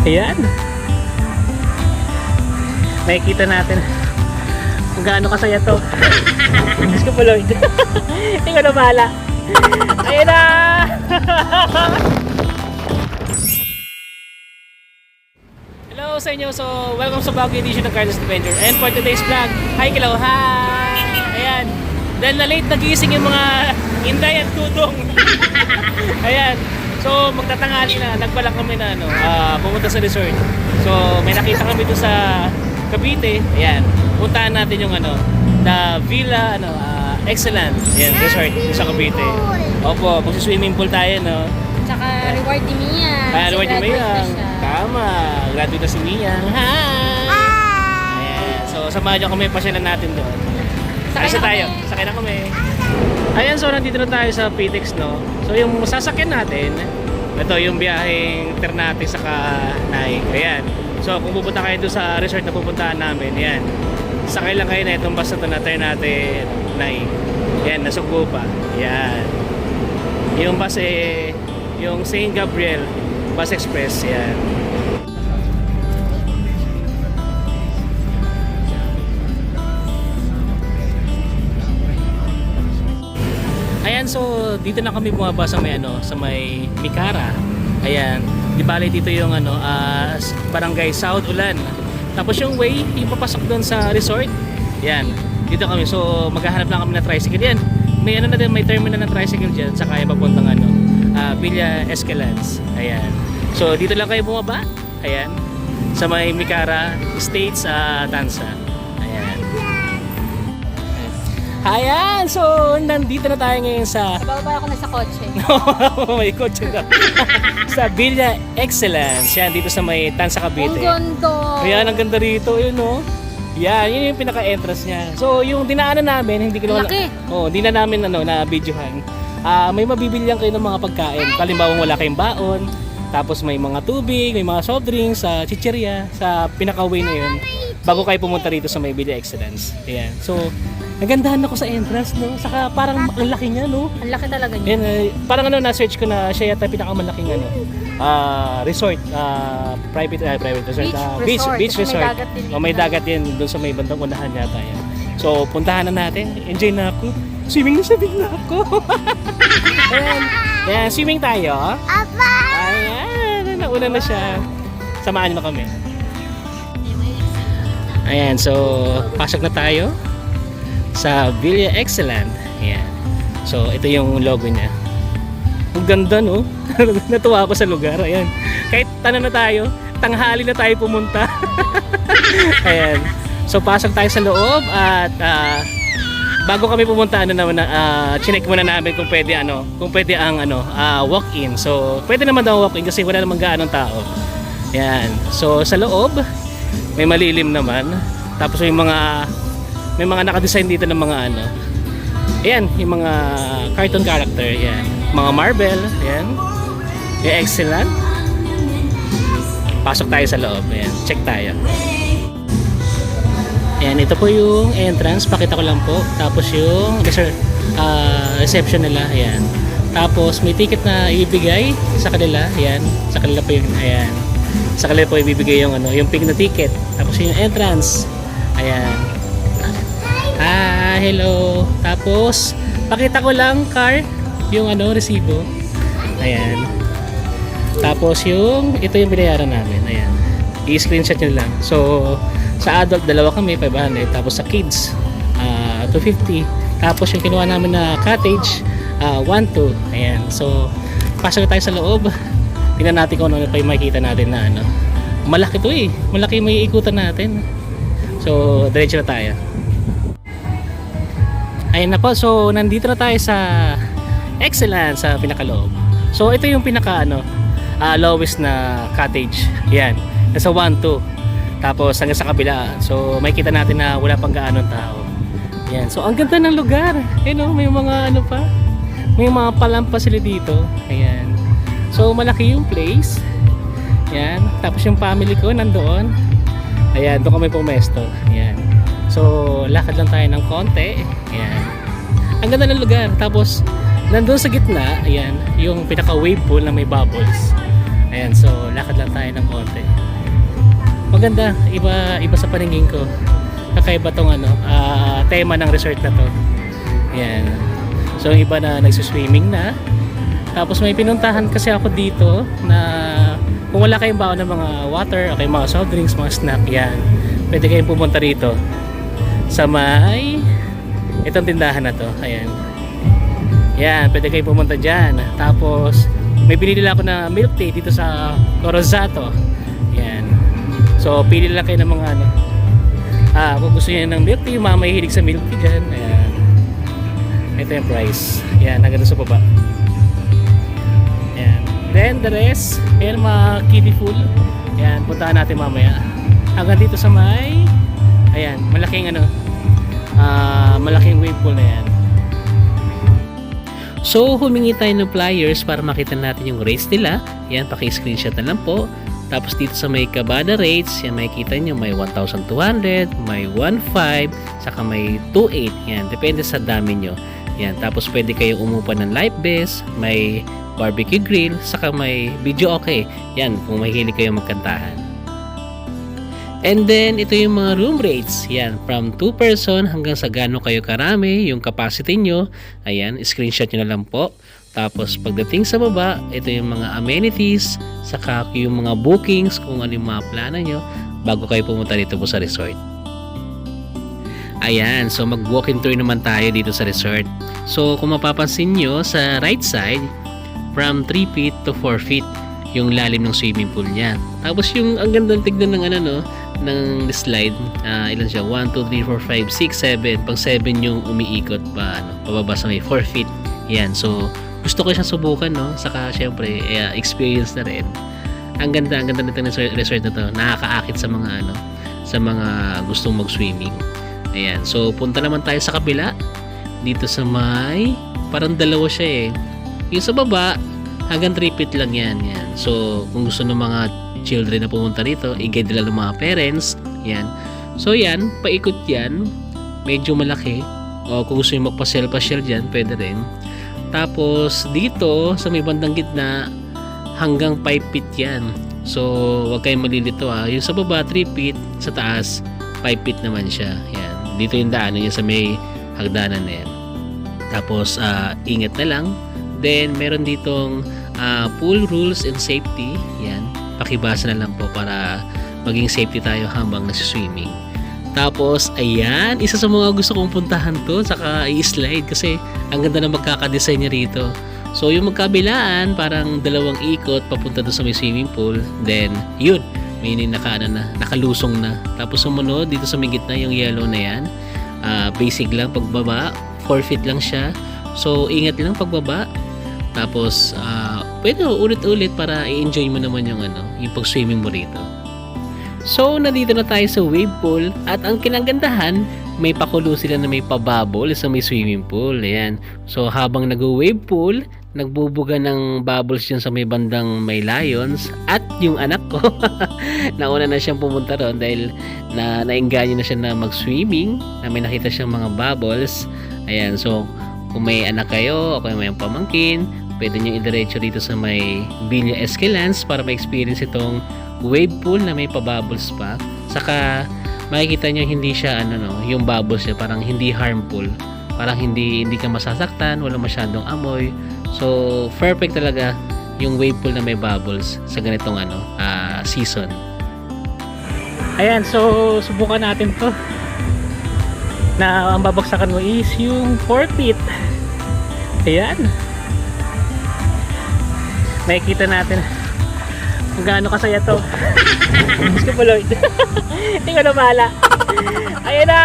Ayan. Makikita natin kung gaano kasaya to. Diyos ko pala. Ikaw na bahala. Ayan na! Hello sa inyo. So, welcome sa Baguio edition ng Carlos Adventure. And for today's vlog, hi Kilaw, hi! Ayan. Dahil na late nagising yung mga Inday at Tudong. Ayan. So, magtatanghali na. Nagbalak kami na pumunta sa resort. So, may nakita kami doon sa Cavite. Ayan. Puntahan natin yung the Villa Excellent. Ayan, resort sa Cavite. Opo, magsi-swimming pool tayo, no? Tsaka reward ni Mia. Reward ni Mia. Na siya. Tama. Graduate na si Mia. Hi! Ayan. So, samahan nyo kami. Pasyalan natin doon. Sakay na tayo. Sakay na kami. Ayan, so nandito na tayo sa PTEX, no? So, yung sasakyan natin, ito yung biyaheng Ternate sa Naik. Ayan. So, kung pupunta kayo doon sa resort na pupuntahan namin, ayan. Sakay lang kayo na itong bus na ito na Ternate Naik. Ayan, nasugbo pa. Ayan. Yung bus yung St. Gabriel Bus Express. Ayan. Ayan, so dito na kami bumaba sa may Mikara. Ayan. Di bale dito yung Barangay South Ulan. Tapos yung way, yung papasok doon sa resort. Ayan. Dito kami. So maghahanap lang kami ng tricycle. Yan. May terminal ng tricycle diyan sa kaya papuntang Villa Escalante. Ayan. So dito lang kayo bumaba. Ayan. Sa may Mikara Estates, Tansa. Ayan. Ayan. So nandito na tayo ngayon sa Bababa ako na sa kotse. may kotse na. Sa Villa Excellence. Yan, dito sa may Tansa, Cavite. Ang ganda. Ayan, ang ganda rito. Yun, no? Yan, yun yung pinaka-entrance niya. So, yung dinaanan namin, hindi ko laki. hindi na namin na-videohan. May mabibili lang kayo ng mga pagkain. Halimbawa, wala kayong baon. Tapos may mga tubig, may mga soft drinks, sa chicheria, sa pinaka-way na yun. Bago kayo pumunta rito sa may Villa Excellence. Ayan. So, nagandahan ako sa entrance, no? Saka parang ang laki niya, no? Ang laki talaga niya. Yan, parang na-search ko na siya yata pinakamalaking resort, private resort, beach resort. May dagat din. May dagat din doon sa may bandang unahan yata yan. So, puntahan na natin. Enjoy na ako. Swimming na ako. Ayan. Ayan, swimming tayo. Apa! Ayan, nauna na siya. Samahan mo kami. Ayan, so pasok na tayo sa Villa Excellent. Ayan. So, ito yung logo niya. Ang ganda, no? Natuwa ako sa lugar. Ayan. Kahit na tayo, tanghali na tayo pumunta. Ayan. So, pasok tayo sa loob at bago kami pumunta, chinek muna namin kung pwede ang walk-in. So, pwede naman daw walk-in kasi wala namang gaanong tao. Ayan. So, sa loob, may malilim naman. Tapos may mga naka-design dito ng mga ayan, yung mga cartoon character, ayan. Mga Marvel, ayan. Yung Excellent. Pasok tayo sa loob, ayan. Check tayo. Ayan, ito po yung entrance, pakita ko lang po. Tapos yung reception nila, ayan. Tapos may ticket na ibibigay sa kanila, ayan. Sa kanila po yung, ayan. Sa kanila po ibibigay yung pink na ticket. Tapos yung entrance, ayan. Hello. Tapos pakita ko lang yung resibo. Ayan. Tapos ito yung binayaran namin. Ayan. I-screenshot nyo lang. So sa adult, dalawa kami, 500. Tapos sa kids, 250. Tapos yung kinuha namin na cottage, 1-2. Ayan. So pasok tayo sa loob. Tingnan natin kung ano pa yung makikita natin na malaki to eh. Malaki may ikutan natin. So diretso na tayo. Ayan na po. So nandito na tayo sa Excellent sa pinakaloob. So ito yung pinaka lowest na cottage. Ayan. Nasa 1-2. Tapos hanggang sa kabila. So makikita natin na wala pang gaanong tao. Ayan. So ang ganda ng lugar. Ayan, may mga pa. May mga palampas sila dito. Ayan. So malaki yung place. Ayan. Tapos yung family ko nandoon. Ayan. Doon kami pumesto. Ayan. So lakad lang tayo ng konti. Ayan. Ang ganda ng lugar. Tapos nandun sa gitna, ayan, yung pinaka wave pool na may bubbles. Ayan, so lakad lang tayo ng konti. maganda, iba sa paningin ko. Kakaiba tong tema ng resort na to. Yan. So yung iba na nagsuswimming na. Tapos may pinuntahan kasi ako dito na kung wala kayong baon ng mga water o kayong mga soft drinks, mga snack, yan. Pwede kayong pumunta rito sa may itong tindahan na to. Ayan. Yan, pwede kayong pumunta dyan. Tapos may binili lang ako na milk tea dito sa Corozato. Yan. So pili lang kayo ng mga kung gusto niyo ng milk tea, yung mga mahilig sa milk tea dyan. Ayan. Ito yung price. Yan, hanggang sa baba. Yan. Then the rest, ayan mga kiddie pool. Yan, puntahan natin mamaya. Hanggang dito sa may, ayan, malaking malaking wave pool na yan. So, humingi tayo ng flyers para makita natin yung rates nila. Yan, paki-screenshot na lang po. Tapos dito sa may Cabana rates, yan makikita nyo may 1,200, may 1,500, saka may 2,800. Yan, depende sa dami nyo. Yan, tapos pwede kayong umupa ng life vest, may barbecue grill, saka may video okay. Yan, kung mahilig kayo magkantahan. And then, ito yung mga room rates. Yan, from 2 person hanggang sa gaano kayo karami, yung capacity nyo. Ayan, screenshot nyo na lang po. Tapos, pagdating sa baba, ito yung mga amenities, saka yung mga bookings, kung ano yung mga plano nyo, bago kayo pumunta dito po sa resort. Ayan, so mag-walking tour naman tayo dito sa resort. So, kung mapapansin nyo, sa right side, from 3 feet to 4 feet, yung lalim ng swimming pool niya. Tapos yung ang gandang tignan ng ng slide, ilan siya? 1, 2, 3, 4, 5, 6, 7. Pag 7 yung umiikot pa, pababa sa may 4 feet. Yan, so gusto ko siyang subukan, no? Saka syempre, experience na rin. Ang ganda nito ng resort na to. Nakakaakit sa mga sa mga gustong mag-swimming. Ayan, so punta naman tayo sa kabila. Dito sa may, parang dalawa siya eh. Yung sa baba, hanggang 3 feet lang yan. So, kung gusto ng mga children na pumunta rito, i-guide nila ng mga parents. Yan. So, yan. Paikot yan. Medyo malaki. O kung gusto nyo magpasyal-pasyal dyan, pwede rin. Tapos, dito, sa may bandang gitna, hanggang 5 feet yan. So, wag kayong malilito ha. Yung sa baba, 3 feet. Sa taas, 5 feet naman siya. Yan. Dito yung daanan niya sa may hagdanan na yan. Tapos, ingat na lang. Then, meron ditong pool rules and safety. Yan. Pakibasa na lang po para maging safety tayo habang nasa-swimming. Tapos, ayan. Isa sa mga gusto kong puntahan to. Saka i-slide kasi ang ganda na magkakadesign niya rito. So, yung magkabilaan, parang dalawang ikot papunta doon sa may swimming pool. Then, yun. May nakalusong na. Tapos, sumunod dito sa may gitna yung yellow na yan. Basic lang pagbaba. 4 feet lang siya. So, ingat lang pagbaba. Tapos, pwede ulit-ulit para i-enjoy mo naman yung pag-swimming mo rito. So, nandito na tayo sa wave pool. At ang kinagandahan, may pakulo sila na may pabubble sa may swimming pool. Ayan. So, habang nag-wave pool, nagbubuga ng bubbles dyan sa may bandang may lions. At yung anak ko, nauna na siyang pumunta ron dahil nainganyo na siya na mag-swimming, na may nakita siyang mga bubbles. Ayan. So, kung may anak kayo o kung may pamangkin, pwede nyo idiretso dito sa may Villa Escalante para ma-experience itong wave pool na may pabubbles pa. Saka makikita nyo hindi siya yung bubbles niya parang hindi harmful. Parang hindi ka masasaktan, wala masyadong amoy. So perfect talaga yung wave pool na may bubbles sa ganitong season. Ayan, so subukan natin to. Na ang babagsakan mo is yung 4 feet. Ayan. Makikita natin kung gaano kasaya to. Gusto mo, Lloyd? Hindi ko na bahala. Ayan na!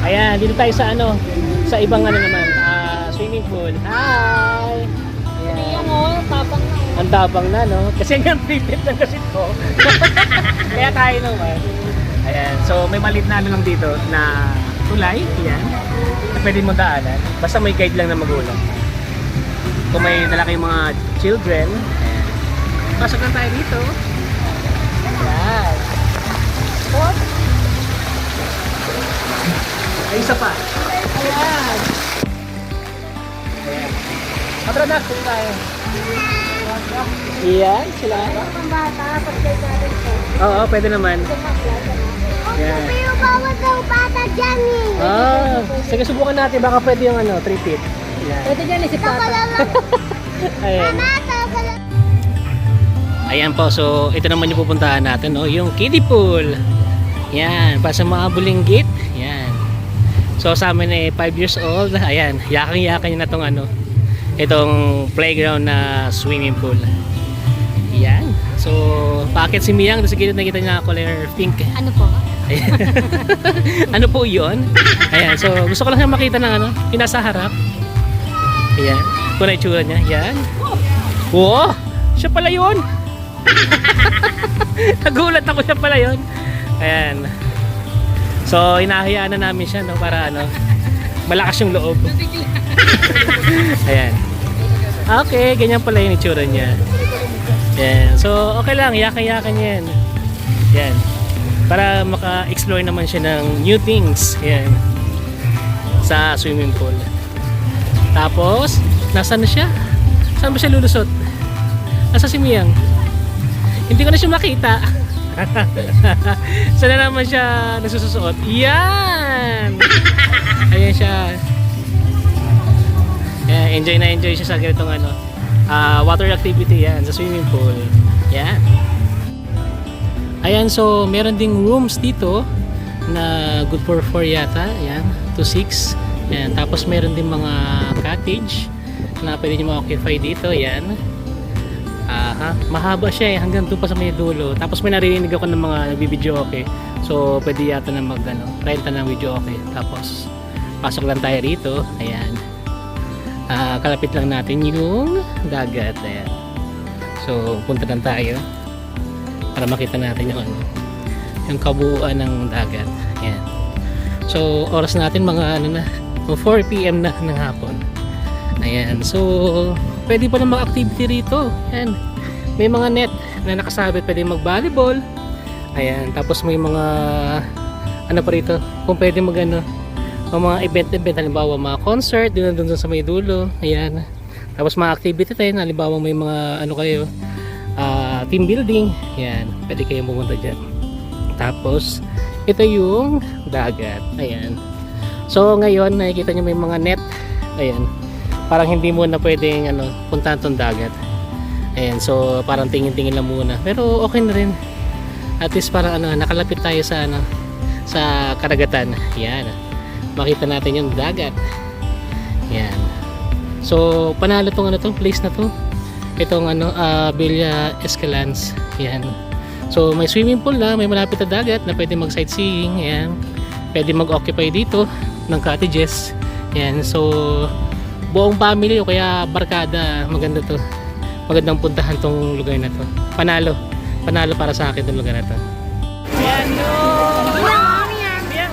Ayan, dito tayo sa sa ibang naman, swimming pool. Hi! Ayan. Tapang na. Ang tapang na, no? Kasi hanggang 3 feet lang kasi to. Kaya tayo naman. Ayan, so may maliit na lang dito na tulay. Ayan. Na pwede mo daanan. Basta may guide lang na magulang. Kung may dala kayong mga children, ayan. Pasok lang tayo dito. Ayan. What? Ay, isa pa. Ayan. Ayan. Tara na, kung tayo. Yan, sila. Pambata, pag-play natin po. Oo, pwede naman. Yan. Pero bawat daw bata dyan eh. Ah, sige, subukan natin. Baka pwede yung 3 feet. Yan. Pwede dyan eh, si Papa. Ayan. Ayan po, so ito naman yung pupuntahan natin, no? Yung kiddie pool. Yan, para sa mga bulinggit. Yan. So sa amin 5 years old. Ayan, yakang-yakan niya na tong itong playground na swimming pool. Yan. So, paakit si Miyang, doon sa gilid nakita niya color pink. Ano po? Ayan. Ano po yun? Ayan, so gusto ko lang siya makita ng yung nasa harap. Ayan, kung na itsura niya. Ayan. Wow! Siya pala yun! Nagulat ako, siya pala yun. Ayan. So, hinahayaan na namin siya, no, para malakas yung loob. Ayan. Okay, ganyan pala yung itsura niya. Ayan. So, okay lang, yakan-yakan yan. Ayan. Para maka-explore naman siya ng new things. Ayan. Sa swimming pool. Tapos, nasaan na siya? Saan ba siya lulusot? Nasa si Miyang? Hindi ko na siya makita. Saan na naman siya nasusuot? Yan! Ayan siya. Ayan, enjoy na enjoy siya sa ganitong water activity yan, sa swimming pool. Yan. Ayan, so meron ding rooms dito na good for 4 yata. Ayan, to 6. Ayan, tapos meron din mga cottage na pwede nyo ma-occupy dito. Ayan. Mahaba siya hanggang doon pa sa may dulo. Tapos may naririnig ako ng mga nagbibideo okay. So pwede yata na renta ng video okay. Tapos pasok lang tayo rito. Ayan. Kalapit lang natin yung dagat. Ayan. So punta lang tayo para makita natin yung kabuuan ng dagat. Ayan. So oras natin mga 4 PM na ng hapon. Ayan. So pwede pa ng mga activity rito. Ayan. May mga net na nakasabit, pwede mag-volleyball. Ayan, tapos may mga pa rito, kung pwede mga event, halimbawa mga concert, doon sa may dulo. Ayan. Tapos mga activity tayo, halimbawa may mga kayo, team building. Ayan, pwede kayo pumunta dyan. Tapos, ito yung dagat. Ayan. So, ngayon, nakikita nyo may mga net. Ayan. Parang hindi mo na pwedeng puntahan tong dagat. Ayan, so parang tingin-tingin lang muna. Pero okay na rin. At least parang nakalapit tayo sa sa karagatan. Ayan. Makita natin yung dagat. Ayan. So panalo tong place na to. Itong Villa Escalante. Ayan. So may swimming pool na, may malapit na dagat na pwede mag-sightseeing. Ayan. Pwede mag-occupy dito ng cottages. Ayan. So buong family o kaya barkada, maganda to. Magandang puntahan tong lugar na to. Panalo para sa akin tong lugar na to. Ayan, no! Ayan, ayan.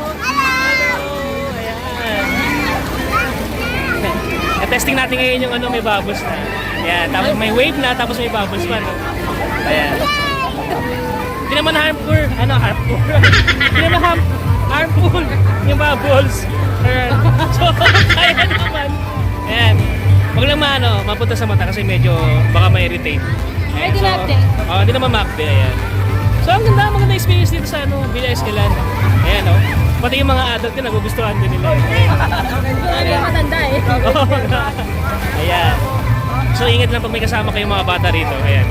Testing natin ngayon yung may bubbles na. Ayan, tapos may wave na, tapos may bubbles pa. No? Ayan. Hindi naman harmful. Hindi naman harmful yung bubbles. Ayan. So, kaya naman. Ayan. Huwag lang mapunta sa mata kasi medyo baka ma-irritate. Ready natin. Hindi naman makbe. Ayan. So ang maganda experience dito sa Villa Escalante. Ayan pati yung mga adult na nagugustuhan din nila. Ano yung matanda Ayan. So ingat lang pag may kasama kayong mga bata rito. Ayan.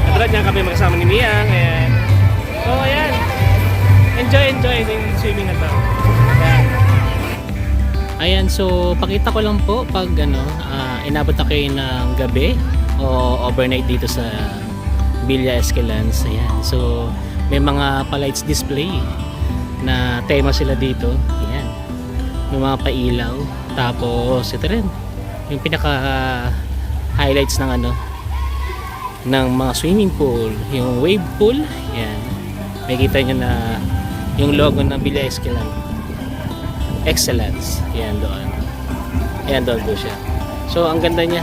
Katulad niyan kami magkasama ni Miyang. Ayan. So ayan. Enjoy yung swimming na to. Ayan. Ayan, so pakita ko lang po pag inabot na kayo ng gabi o overnight dito sa Villa Escalante. Ayan, so may mga pa-lights display na tema sila dito. Ayan, may mga pailaw. Tapos ito rin yung pinaka highlights ng ng mga swimming pool, yung wave pool. Ayan, makikita nyo na yung logo ng Villa Escalante Excellence. Ayan doon. Ayan doon po siya. So ang ganda niya.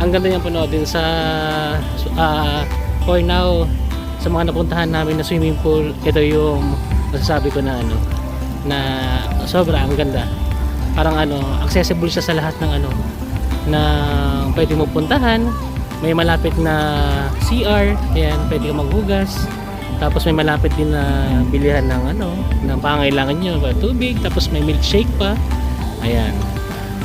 Ang ganda niyang panoodin sa for now sa mga napuntahan namin na swimming pool. Ito yung masasabi ko na na sobra ang ganda. Parang accessible siya sa lahat ng na pwede mo puntahan. May malapit na CR, ayan, pwede ka maghugas. Tapos may malapit din na bilihan ng ng pangailangan nyo, tubig, tapos may milkshake pa. Ayan.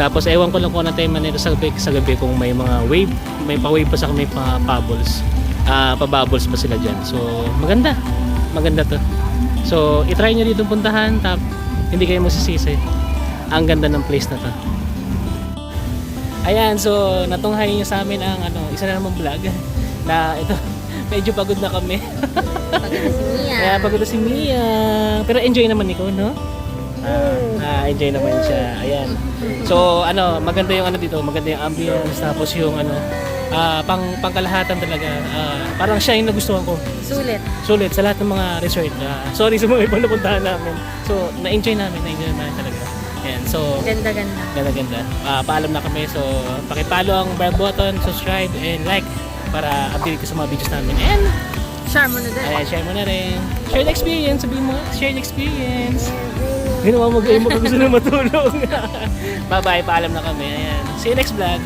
Tapos ewan ko lang kung ano time nito sa gabi kung may mga wave, may pa-wave pa sa may pa-bubbles. Pa-bubbles pa sila diyan. So, maganda. Maganda 'to. So, i-try niyo dito puntahan, hindi kayo masisisi. Ang ganda ng place na 'to. Ayan, so natunghay niyo sa amin ang isa na namang vlog na ito. Medyo pagod na kami. Pagod na si Mia. Kaya pagod na si Mia. Pero enjoy naman ikaw, no? Enjoy naman siya. Ayan. So, maganda yung dito, maganda yung ambience, tapos yung pangkalahatan talaga. Parang siya yung nagustuhan ko. Sulit sa lahat ng mga resort. Sorry sa mga ibang napuntahan namin. So, na-enjoy namin talaga. Ayan. So, ganda. Paalam na kami. So, paki-follow ang bell button, subscribe, and like para update ka sa mga videos namin. And Share mo na din. ayan, share mo na rin. Share the experience. Sabihin mo, share the experience. Ginawa mo gusto na matulog. Bye-bye. Paalam na kami. Ayan. See you next vlog.